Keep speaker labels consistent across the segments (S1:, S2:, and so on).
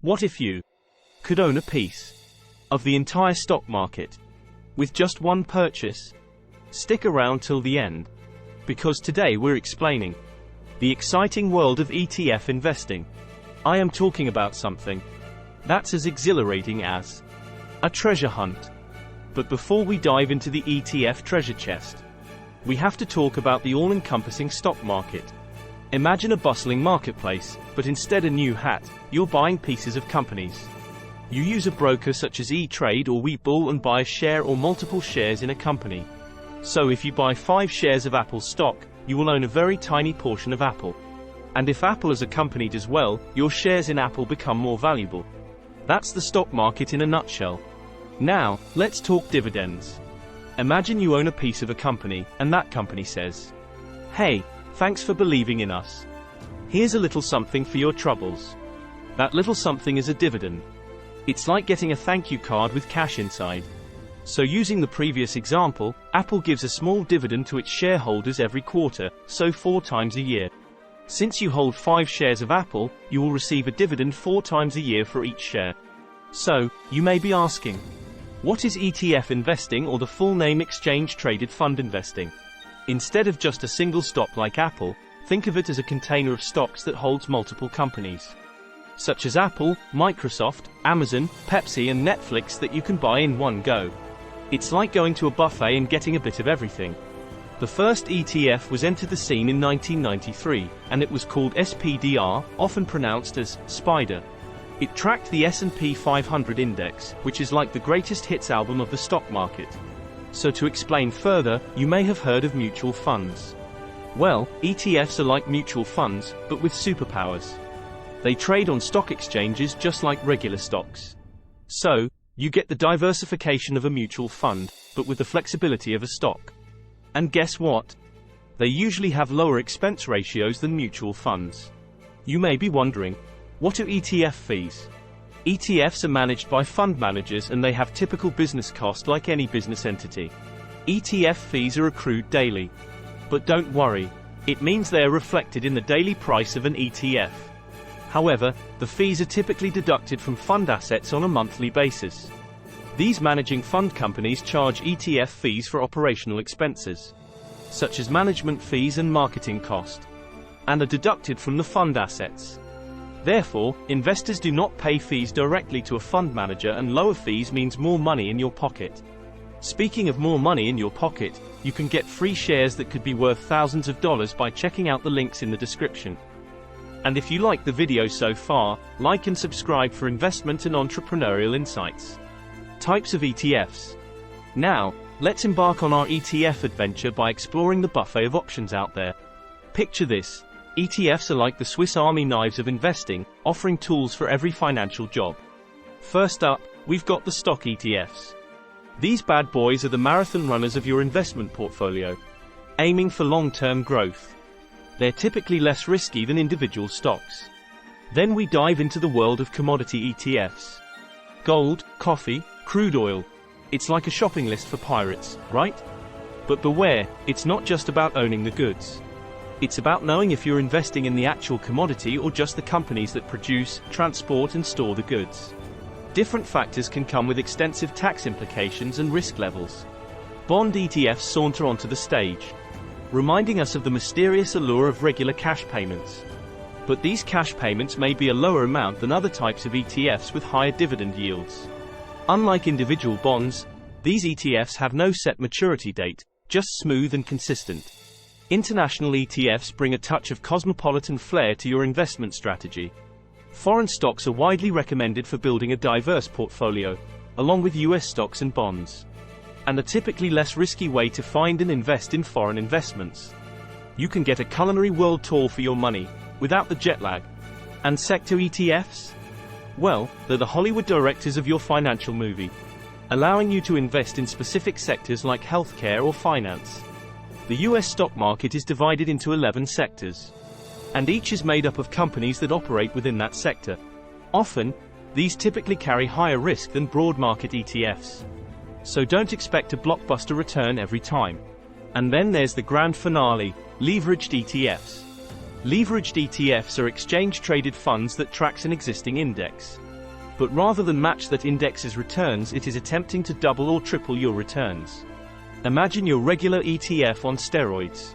S1: What if you could own a piece of the entire stock market with just one purchase? Stick around till the end, because today we're explaining the exciting world of ETF investing. I am talking about something that's as exhilarating as a treasure hunt. But before we dive into the ETF treasure chest, we have to talk about the all-encompassing stock market. Imagine a bustling marketplace, but instead a new hat, you're buying pieces of companies. You use a broker such as E-Trade or Webull and buy a share or multiple shares in a company. So if you buy 5 shares of Apple stock, you will own a very tiny portion of Apple. And if Apple as a company does well, your shares in Apple become more valuable. That's the stock market in a nutshell. Now, let's talk dividends. Imagine you own a piece of a company, and that company says, "Hey, thanks for believing in us. Here's a little something for your troubles." That little something is a dividend. It's like getting a thank you card with cash inside. So using the previous example, Apple gives a small dividend to its shareholders every quarter, so 4 times a year. Since you hold 5 shares of Apple, you will receive a dividend 4 times a year for each share. So, you may be asking, what is ETF investing, or the full name exchange-traded fund investing? Instead of just a single stock like Apple, think of it as a container of stocks that holds multiple companies, such as Apple, Microsoft, Amazon, Pepsi and Netflix, that you can buy in one go. It's like going to a buffet and getting a bit of everything. The first ETF was entered the scene in 1993, and it was called SPDR, often pronounced as Spider. It tracked the S&P 500 index, which is like the greatest hits album of the stock market. So to explain further, you may have heard of mutual funds. Well, ETFs are like mutual funds, but with superpowers. They trade on stock exchanges just like regular stocks. So, you get the diversification of a mutual fund, but with the flexibility of a stock. And guess what? They usually have lower expense ratios than mutual funds. You may be wondering, what are ETF fees? ETFs are managed by fund managers and they have typical business cost like any business entity. ETF fees are accrued daily. But don't worry, it means they are reflected in the daily price of an ETF. However, the fees are typically deducted from fund assets on a monthly basis. These managing fund companies charge ETF fees for operational expenses, such as management fees and marketing cost, and are deducted from the fund assets. Therefore, investors do not pay fees directly to a fund manager, and lower fees means more money in your pocket. Speaking of more money in your pocket, you can get free shares that could be worth thousands of dollars by checking out the links in the description. And if you like the video so far, like and subscribe for investment and entrepreneurial insights. Types of ETFs. Now, let's embark on our ETF adventure by exploring the buffet of options out there. Picture this. ETFs are like the Swiss Army knives of investing, offering tools for every financial job. First up, we've got the stock ETFs. These bad boys are the marathon runners of your investment portfolio, aiming for long-term growth. They're typically less risky than individual stocks. Then we dive into the world of commodity ETFs. Gold, coffee, crude oil. It's like a shopping list for pirates, right? But beware, it's not just about owning the goods. It's about knowing if you're investing in the actual commodity or just the companies that produce, transport and store the goods. Different factors can come with extensive tax implications and risk levels. Bond ETFs saunter onto the stage, reminding us of the mysterious allure of regular cash payments. But these cash payments may be a lower amount than other types of ETFs with higher dividend yields. Unlike individual bonds, these ETFs have no set maturity date, just smooth and consistent. International ETFs bring a touch of cosmopolitan flair to your investment strategy. Foreign stocks are widely recommended for building a diverse portfolio, along with US stocks and bonds, and a typically less risky way to find and invest in foreign investments. You can get a culinary world tour for your money, without the jet lag. And sector ETFs? Well, they're the Hollywood directors of your financial movie, allowing you to invest in specific sectors like healthcare or finance. The US stock market is divided into 11 sectors, and each is made up of companies that operate within that sector. Often, these typically carry higher risk than broad market ETFs. So don't expect a blockbuster return every time. And then there's the grand finale, leveraged ETFs. Leveraged ETFs are exchange-traded funds that tracks an existing index. But rather than match that index's returns, it is attempting to double or triple your returns. Imagine your regular ETF on steroids,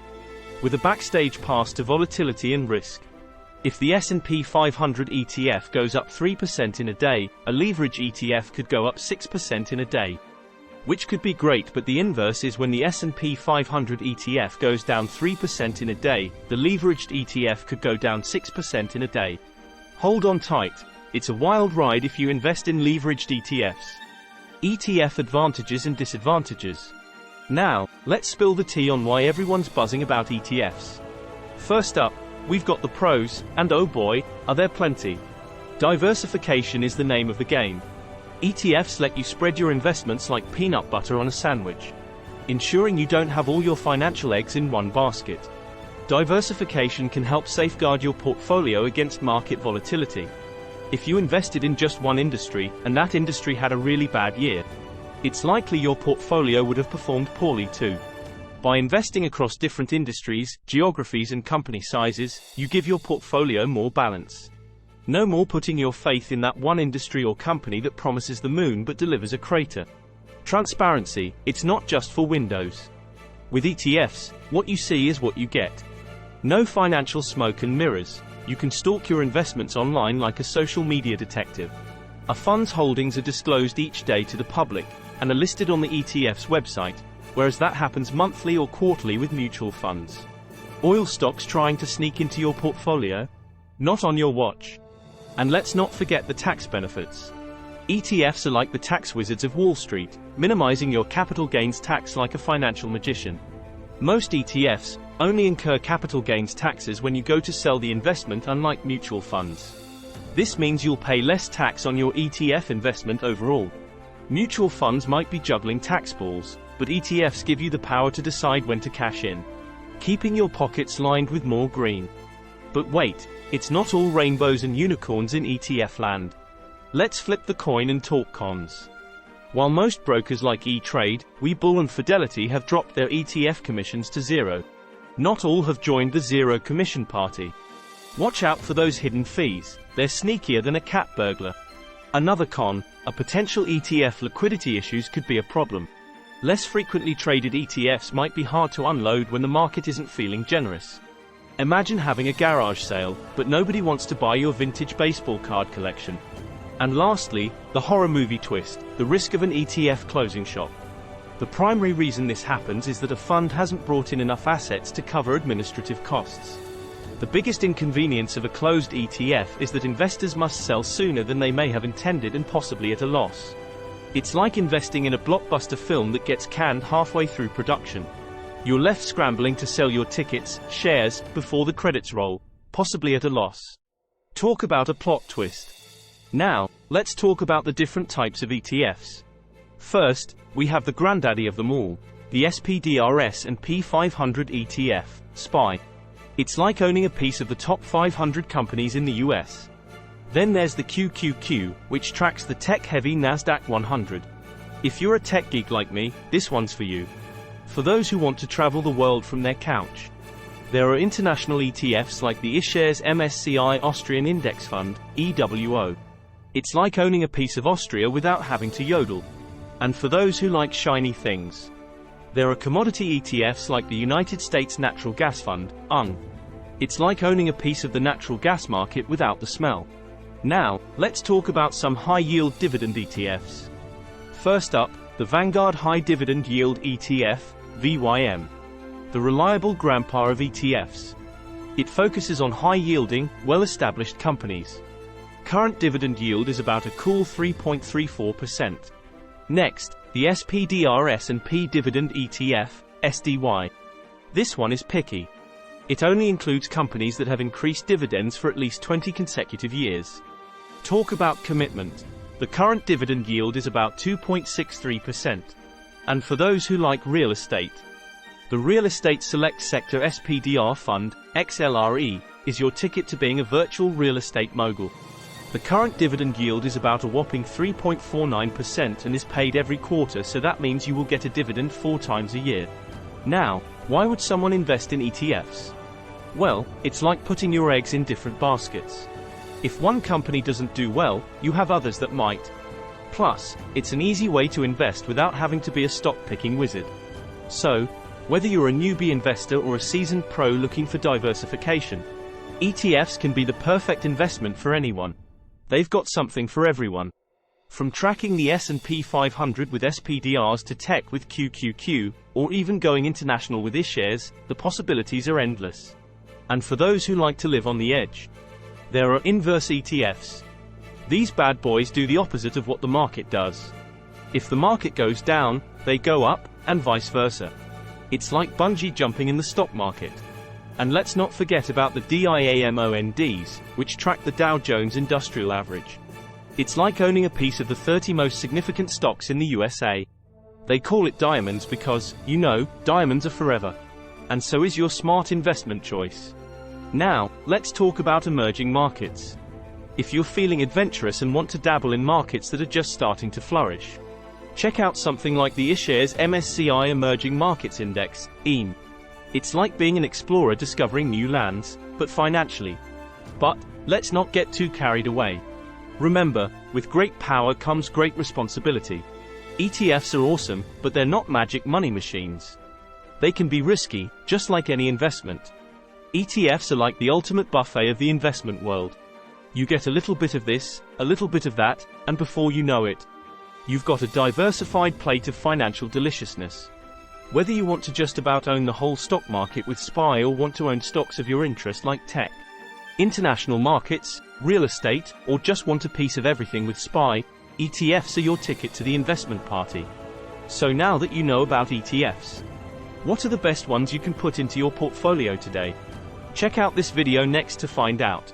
S1: with a backstage pass to volatility and risk. If the S&P 500 ETF goes up 3% in a day, a leverage ETF could go up 6% in a day. Which could be great, but the inverse is when the S&P 500 ETF goes down 3% in a day, the leveraged ETF could go down 6% in a day. Hold on tight, it's a wild ride if you invest in leveraged ETFs. ETF Advantages and Disadvantages. Now, let's spill the tea on why everyone's buzzing about ETFs. First up, we've got the pros, and oh boy, are there plenty. Diversification is the name of the game. ETFs let you spread your investments like peanut butter on a sandwich, ensuring you don't have all your financial eggs in one basket. Diversification can help safeguard your portfolio against market volatility. If you invested in just one industry, and that industry had a really bad year, it's likely your portfolio would have performed poorly too. By investing across different industries, geographies and company sizes, you give your portfolio more balance. No more putting your faith in that one industry or company that promises the moon but delivers a crater. Transparency, it's not just for Windows. With ETFs, what you see is what you get. No financial smoke and mirrors. You can stalk your investments online like a social media detective. A fund's holdings are disclosed each day to the public, and are listed on the ETF's website, whereas that happens monthly or quarterly with mutual funds. Oil stocks trying to sneak into your portfolio? Not on your watch. And let's not forget the tax benefits. ETFs are like the tax wizards of Wall Street, minimizing your capital gains tax like a financial magician. Most ETFs only incur capital gains taxes when you go to sell the investment, unlike mutual funds. This means you'll pay less tax on your ETF investment overall. Mutual funds might be juggling tax balls, but ETFs give you the power to decide when to cash in, keeping your pockets lined with more green. But wait, it's not all rainbows and unicorns in ETF land. Let's flip the coin and talk cons. While most brokers like E-Trade, Webull and Fidelity have dropped their ETF commissions to zero, not all have joined the zero commission party. Watch out for those hidden fees, they're sneakier than a cat burglar. Another con, a potential ETF liquidity issues could be a problem. Less frequently traded ETFs might be hard to unload when the market isn't feeling generous. Imagine having a garage sale, but nobody wants to buy your vintage baseball card collection. And lastly, the horror movie twist, the risk of an ETF closing shop. The primary reason this happens is that a fund hasn't brought in enough assets to cover administrative costs. The biggest inconvenience of a closed ETF is that investors must sell sooner than they may have intended and possibly at a loss. It's like investing in a blockbuster film that gets canned halfway through production. You're left scrambling to sell your tickets, shares, before the credits roll, possibly at a loss. Talk about a plot twist. Now, let's talk about the different types of ETFs. First, we have the granddaddy of them all, the SPDR S&P 500 ETF, SPY. It's like owning a piece of the top 500 companies in the US. Then there's the QQQ, which tracks the tech-heavy NASDAQ 100. If you're a tech geek like me, this one's for you. For those who want to travel the world from their couch. There are international ETFs like the iShares MSCI Austrian Index Fund, EWO. It's like owning a piece of Austria without having to yodel. And for those who like shiny things, there are commodity ETFs like the United States Natural Gas Fund, UNG. It's like owning a piece of the natural gas market without the smell. Now, let's talk about some high-yield dividend ETFs. First up, the Vanguard High Dividend Yield ETF, VYM. The reliable grandpa of ETFs. It focuses on high-yielding, well-established companies. Current dividend yield is about a cool 3.34%. Next, the SPDR S&P Dividend ETF, SDY. This one is picky. It only includes companies that have increased dividends for at least 20 consecutive years. Talk about commitment. The current dividend yield is about 2.63%. And for those who like real estate, the Real Estate Select Sector SPDR Fund, XLRE, is your ticket to being a virtual real estate mogul. The current dividend yield is about a whopping 3.49% and is paid every quarter, so that means you will get a dividend 4 times a year. Now, why would someone invest in ETFs? Well, it's like putting your eggs in different baskets. If one company doesn't do well, you have others that might. Plus, it's an easy way to invest without having to be a stock-picking wizard. So, whether you're a newbie investor or a seasoned pro looking for diversification, ETFs can be the perfect investment for anyone. They've got something for everyone. From tracking the S&P 500 with SPDRs to tech with QQQ, or even going international with iShares, the possibilities are endless. And for those who like to live on the edge, there are inverse ETFs. These bad boys do the opposite of what the market does. If the market goes down, they go up, and vice versa. It's like bungee jumping in the stock market. And let's not forget about the DIAMONDs, which track the Dow Jones Industrial Average. It's like owning a piece of the 30 most significant stocks in the USA. They call it diamonds because, you know, diamonds are forever. And so is your smart investment choice. Now, let's talk about emerging markets. If you're feeling adventurous and want to dabble in markets that are just starting to flourish, check out something like the iShares MSCI Emerging Markets Index, EM. It's like being an explorer discovering new lands, but financially. But, let's not get too carried away. Remember, with great power comes great responsibility. ETFs are awesome, but they're not magic money machines. They can be risky, just like any investment. ETFs are like the ultimate buffet of the investment world. You get a little bit of this, a little bit of that, and before you know it, you've got a diversified plate of financial deliciousness. Whether you want to just about own the whole stock market with SPY or want to own stocks of your interest like tech, international markets, real estate, or just want a piece of everything with SPY, ETFs are your ticket to the investment party. So now that you know about ETFs, what are the best ones you can put into your portfolio today? Check out this video next to find out.